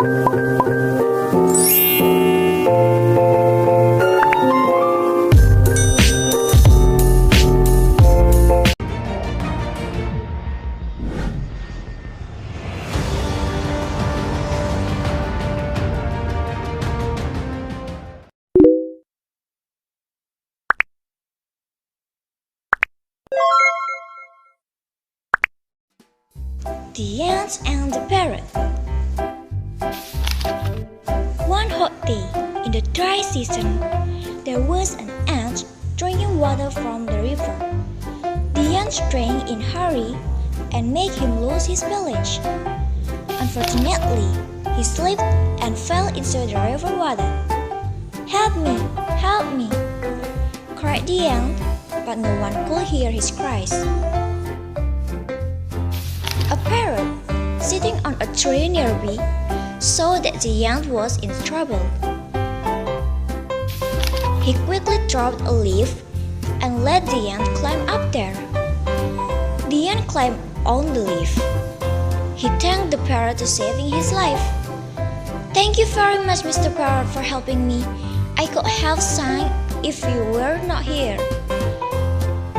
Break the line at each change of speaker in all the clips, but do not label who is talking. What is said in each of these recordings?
The Ant and the Parrot. One hot day in the dry season, there was an ant drinking water from the river. The ant drank in a hurry and made him lose his village. Unfortunately, he slipped and fell into the river water. "Help me! Help me!" cried the ant, but no one could hear his cries. A parrot, sitting on a tree nearby, saw that the ant was in trouble. He quickly dropped a leaf and let the ant climb up there. The ant climbed on the leaf. He thanked the parrot for saving his life. "Thank you very much, Mr. Parrot, for helping me. I could have sung if you were not here,"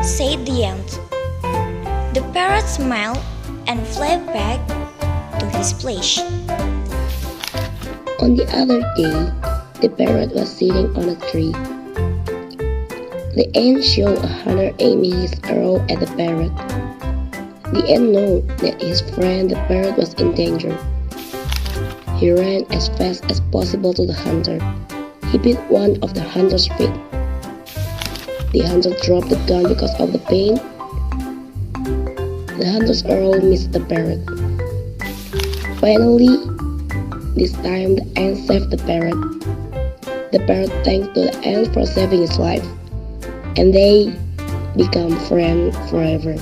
said the ant. The parrot smiled and flew back to his place.
On the other day, the parrot was sitting on a tree. The ant shot a hunter aiming his arrow at the parrot. The ant knew that his friend the parrot was in danger. He ran as fast as possible to the hunter. He bit one of the hunter's feet. The hunter dropped the gun because of the pain. The hunter's arrow missed the parrot. Finally, this time the ant saved the parrot. The parrot thanked the ant for saving his life, and they become friends forever.